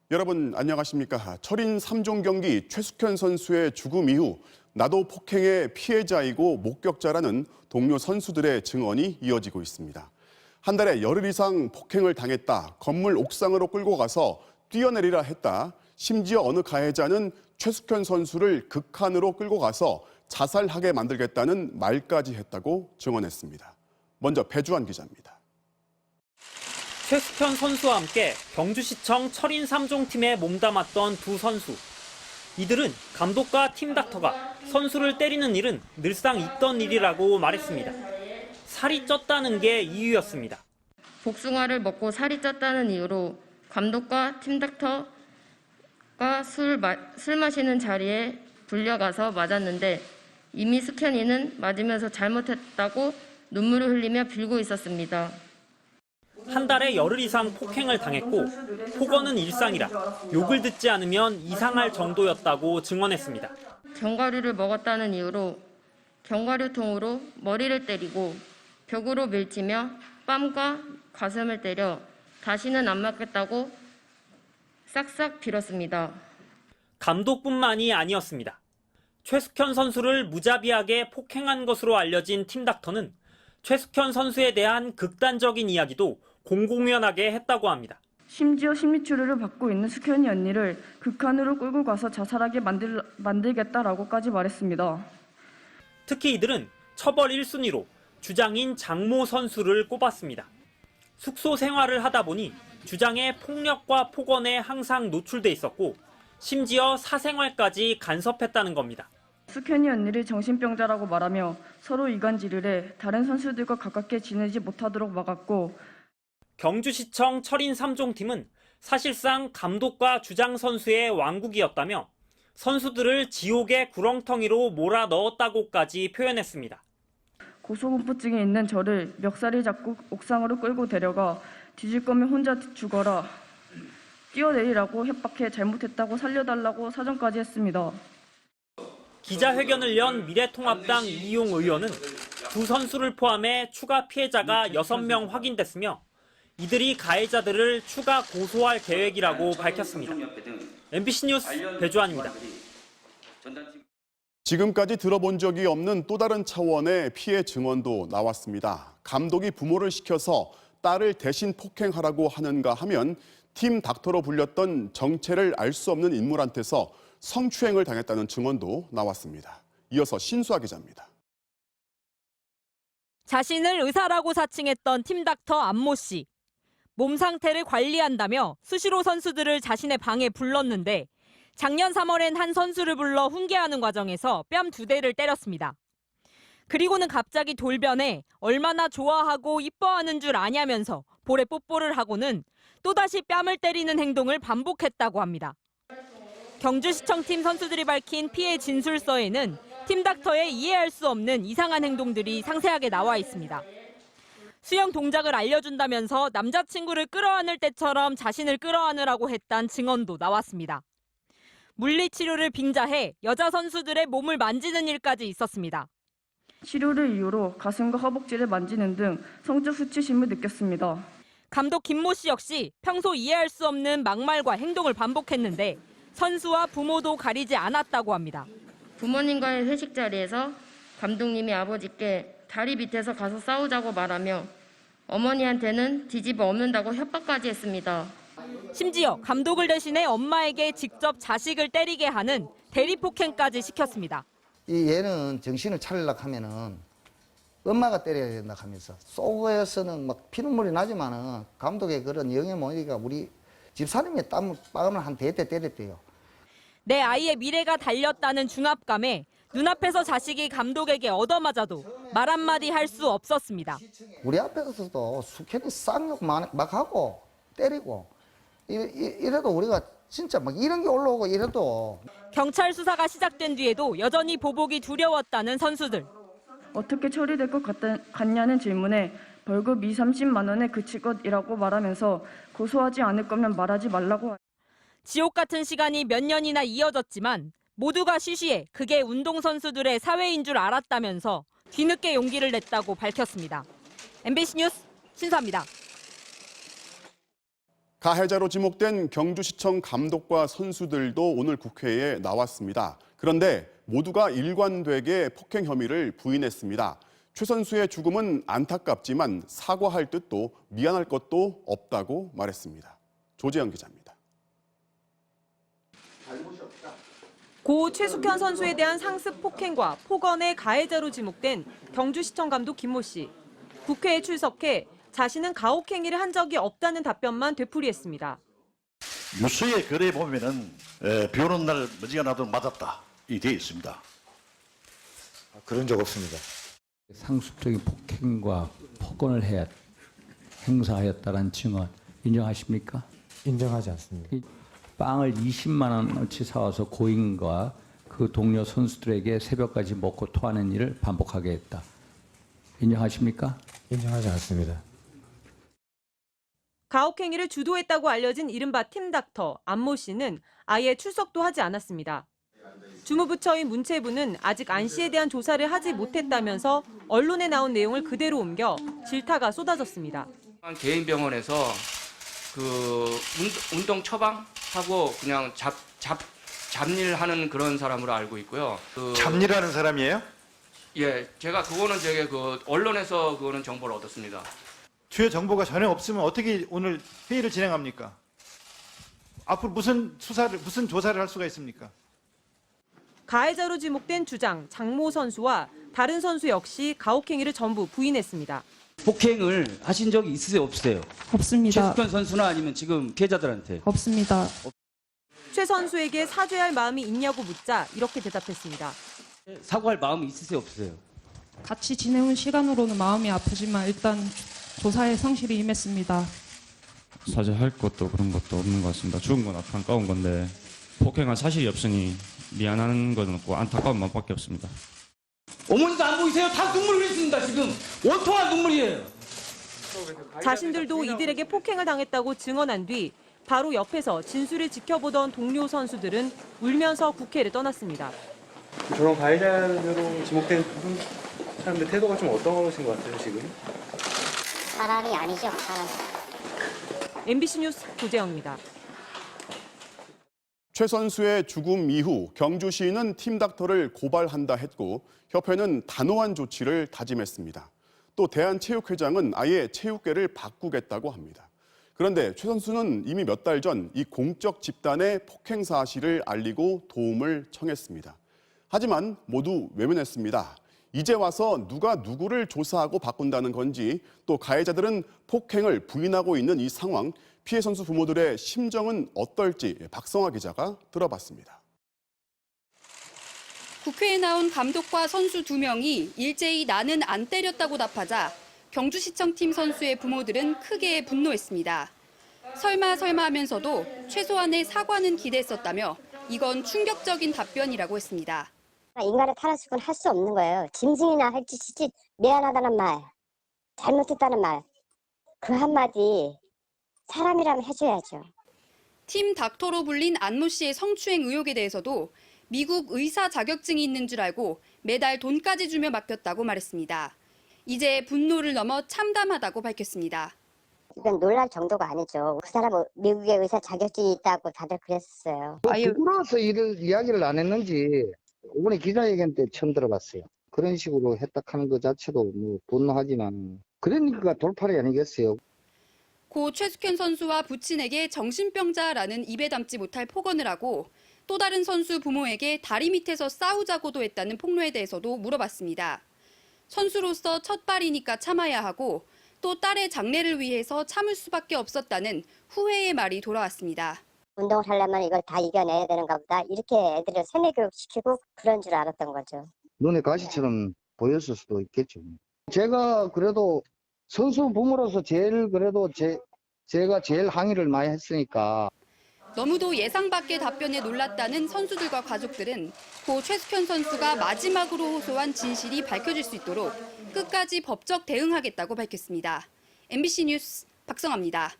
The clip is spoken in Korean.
여러분 안녕하십니까? 철인 3종 경기 최숙현 선수의 죽음 이후 나도 폭행의 피해자이고 목격자라는 동료 선수들의 증언이 이어지고 있습니다. 한 달에 열흘 이상 폭행을 당했다, 건물 옥상으로 끌고 가서 뛰어내리라 했다, 심지어 어느 가해자는 최숙현 선수를 극한으로 끌고 가서 자살하게 만들겠다는 말까지 했다고 증언했습니다. 먼저 배주환 기자입니다. 최숙현 선수와 함께 경주시청 철인 3종 팀에 몸담았던 두 선수. 이들은 감독과 팀 닥터가 선수를 때리는 일은 늘상 있던 일이라고 말했습니다. 살이 쪘다는 게 이유였습니다. 복숭아를 먹고 살이 쪘다는 이유로 감독과 팀 닥터가 술 마시는 자리에 불려가서 맞았는데 이미 숙현이는 맞으면서 잘못했다고 눈물을 흘리며 빌고 있었습니다. 한 달에 열흘 이상 폭행을 당했고 폭언은 일상이라 욕을 듣지 않으면 이상할 정도였다고 증언했습니다. 견과류를 먹었다는 이유로 견과류통으로 머리를 때리고 벽으로 밀치며 뺨과 가슴을 때려 다시는 안 맞겠다고 싹싹 빌었습니다. 감독뿐만이 아니었습니다. 최숙현 선수를 무자비하게 폭행한 것으로 알려진 팀 닥터는 최숙현 선수에 대한 극단적인 이야기도 공공연하게 했다고 합니다. 심지어 심리치료를 받고 있는 숙현이 언니를 극한으로 끌고 가서 자살하게 만들겠다라고까지 말했습니다. 특히 이들은 처벌 1순위로 주장인 장모 선수를 꼽았습니다. 숙소 생활을 하다 보니 주장의 폭력과 폭언에 항상 노출돼 있었고 심지어 사생활까지 간섭했다는 겁니다. 숙현이 언니를 정신병자라고 말하며 서로 이간질을 해 다른 선수들과 가깝게 지내지 못하도록 막았고 경주시청 철인 3종 팀은 사실상 감독과 주장 선수의 왕국이었다며 선수들을 지옥의 구렁텅이로 몰아넣었다고까지 표현했습니다. 고소공포증이 있는 저를 멱살이 잡고 옥상으로 끌고 데려가 뒤질 거면 혼자 죽어라, 뛰어내리라고 협박해 잘못했다고 살려달라고 사정까지 했습니다. 기자회견을 연 미래통합당 이용 의원은 두 선수를 포함해 추가 피해자가 6명 확인됐으며 이들이 가해자들을 추가 고소할 계획이라고 밝혔습니다. MBC 뉴스 배주환입니다. 지금까지 들어본 적이 없는 또 다른 차원의 피해 증언도 나왔습니다. 감독이 부모를 시켜서 딸을 대신 폭행하라고 하는가 하면 팀 닥터로 불렸던 정체를 알 수 없는 인물한테서 성추행을 당했다는 증언도 나왔습니다. 이어서 신수아 기자입니다. 자신을 의사라고 사칭했던 팀 닥터 안모 씨. 몸 상태를 관리한다며 수시로 선수들을 자신의 방에 불렀는데 작년 3월엔 한 선수를 불러 훈계하는 과정에서 뺨 2대를 때렸습니다. 그리고는 갑자기 돌변해 얼마나 좋아하고 이뻐하는 줄 아냐면서 볼에 뽀뽀를 하고는 또다시 뺨을 때리는 행동을 반복했다고 합니다. 경주시청 팀 선수들이 밝힌 피해 진술서에는 팀 닥터의 이해할 수 없는 이상한 행동들이 상세하게 나와 있습니다. 수영 동작을 알려준다면서 남자친구를 끌어안을 때처럼 자신을 끌어안으라고 했다는 증언도 나왔습니다. 물리치료를 빙자해 여자 선수들의 몸을 만지는 일까지 있었습니다. 치료를 이유로 가슴과 허벅지를 만지는 등 성적 수치심을 느꼈습니다. 감독 김모 씨 역시 평소 이해할 수 없는 막말과 행동을 반복했는데 선수와 부모도 가리지 않았다고 합니다. 부모님과의 회식 자리에서 감독님이 아버지께 다리 밑에서 가서 싸우자고 말하며 어머니한테는 뒤집어 엎는다고 협박까지 했습니다. 심지어 감독을 대신해 엄마에게 직접 자식을 때리게 하는 대리폭행까지 시켰습니다. 이 얘는 정신을 차리려고 하면은 엄마가 때려야 된다 하면서 속에서는 막 피눈물이 나지만은 감독의 그런 영의 모니가 우리 집사람의 땀을 한 대대 때렸대요. 내 아이의 미래가 달렸다는 중압감에 눈앞에서 자식이 감독에게 얻어맞아도 말 한마디 할 수 없었습니다. 우리 앞에서도 숙현이 쌍욕 막 하고 때리고 이래도 우리가 진짜 막 이런 게 올라오고 이래도 경찰 수사가 시작된 뒤에도 여전히 보복이 두려웠다는 선수들. 어떻게 처리될 것 같냐는 질문에 벌금 20-30만 원에 그칠 것이라고 말하면서 고소하지 않을 거면 말하지 말라고. 지옥 같은 시간이 몇 년이나 이어졌지만 모두가 시시해 그게 운동선수들의 사회인 줄 알았다면서 뒤늦게 용기를 냈다고 밝혔습니다. MBC 뉴스 신수아입니다. 가해자로 지목된 경주시청 감독과 선수들도 오늘 국회에 나왔습니다. 그런데 모두가 일관되게 폭행 혐의를 부인했습니다. 최 선수의 죽음은 안타깝지만 사과할 뜻도 미안할 것도 없다고 말했습니다. 조재영 기자입니다. 고 최숙현 선수에 대한 상습 폭행과 폭언의 가해자로 지목된 경주시청 감독 김모 씨. 국회에 출석해 자신은 가혹행위를 한 적이 없다는 답변만 되풀이했습니다. 유서에 글에 보면은 비 오는 날 먼지가 나도록 맞았다 이 되어 있습니다. 그런 적 없습니다. 상습적인 폭행과 폭언을 행사하였다는 증언 인정하십니까? 인정하지 않습니다. 빵을 20만 원어치 사와서 고인과 그 동료 선수들에게 새벽까지 먹고 토하는 일을 반복하게 했다. 인정하십니까? 인정하지 않습니다. 가혹행위를 주도했다고 알려진 이른바 팀닥터 안모 씨는 아예 출석도 하지 않았습니다. 주무부처인 문체부는 아직 안 씨에 대한 조사를 하지 못했다면서 언론에 나온 내용을 그대로 옮겨 질타가 쏟아졌습니다. 개인 병원에서 그 운동 처방하고 그냥 잡일하는 그런 사람으로 알고 있고요. 잡일하는 사람이에요? 예, 제가 그거는 되게 그 언론에서 그거는 정보를 얻었습니다. 주요 정보가 전혀 없으면 어떻게 오늘 회의를 진행합니까? 앞으로 무슨 조사를 할 수가 있습니까? 가해자로 지목된 주장 장모 선수와 다른 선수 역시 가혹행위를 전부 부인했습니다. 폭행을 하신 적이 있으세요, 없으세요? 없습니다. 최숙현 선수나 아니면 지금 피해자들한테? 없습니다. 최 선수에게 사죄할 마음이 있냐고 묻자 이렇게 대답했습니다. 사과할 마음이 있으세요, 없으세요? 같이 지내온 시간으로는 마음이 아프지만 일단 조사에 성실히 임했습니다. 사죄할 것도 그런 것도 없는 것 같습니다. 죽은 건 안타까운 건데 폭행한 사실이 없으니 미안한 건 없고 안타까운 마음밖에 없습니다. 어머니도 안 보이세요? 다 눈물 흘리십니다, 지금. 원통한 눈물이에요. 자신들도 이들에게 폭행을 당했다고 증언한 뒤 바로 옆에서 진술을 지켜보던 동료 선수들은 울면서 국회를 떠났습니다. 저런 가해자로 지목된 사람들 태도가 좀 어떠신 것 같아요, 지금? 사람이 아니죠, 사람. MBC 뉴스 조재영입니다. 최 선수의 죽음 이후 경주시는 팀닥터를 고발한다 했고 협회는 단호한 조치를 다짐했습니다. 또 대한체육회장은 아예 체육계를 바꾸겠다고 합니다. 그런데 최 선수는 이미 몇 달 전 이 공적 집단의 폭행 사실을 알리고 도움을 청했습니다. 하지만 모두 외면했습니다. 이제 와서 누가 누구를 조사하고 바꾼다는 건지 또 가해자들은 폭행을 부인하고 있는 이 상황, 피해 선수 부모들의 심정은 어떨지 박성아 기자가 들어봤습니다. 국회에 나온 감독과 선수 2명이 일제히 나는 안 때렸다고 답하자 경주시청팀 선수의 부모들은 크게 분노했습니다. 설마 하면서도 최소한의 사과는 기대했었다며 이건 충격적인 답변이라고 했습니다. 인간의 탈환수는 할 수 없는 거예요. 짐승이나 할 짓이지 미안하다는 말, 잘못했다는 말, 그 한마디 사람이라면 해줘야죠. 팀 닥터로 불린 안모 씨의 성추행 의혹에 대해서도 미국 의사 자격증이 있는 줄 알고 매달 돈까지 주며 맡겼다고 말했습니다. 이제 분노를 넘어 참담하다고 밝혔습니다. 이건 놀랄 정도가 아니죠. 그 사람은 미국의 의사 자격증이 있다고 다들 그랬었어요. 부끄러워서 이야기를 안 했는지 이번에 기자회견 때 처음 들어봤어요. 그런 식으로 했다하는 것 자체도 뭐 분노하지만 그러니까 돌팔이 아니겠어요. 고 최숙현 선수와 부친에게 정신병자라는 입에 담지 못할 폭언을 하고 또 다른 선수 부모에게 다리 밑에서 싸우자고도 했다는 폭로에 대해서도 물어봤습니다. 선수로서 첫 발이니까 참아야 하고 또 딸의 장래를 위해서 참을 수밖에 없었다는 후회의 말이 돌아왔습니다. 운동을 하려면 이걸 다 이겨내야 되는가 보다 이렇게 애들을 세뇌교육 시키고 그런 줄 알았던 거죠. 눈에 가시처럼 보였을 수도 있겠죠. 제가 그래도 선수 부모로서 제가 제일 항의를 많이 했으니까. 너무도 예상 밖의 답변에 놀랐다는 선수들과 가족들은 고 최숙현 선수가 마지막으로 호소한 진실이 밝혀질 수 있도록 끝까지 법적 대응하겠다고 밝혔습니다. MBC 뉴스 박성아입니다.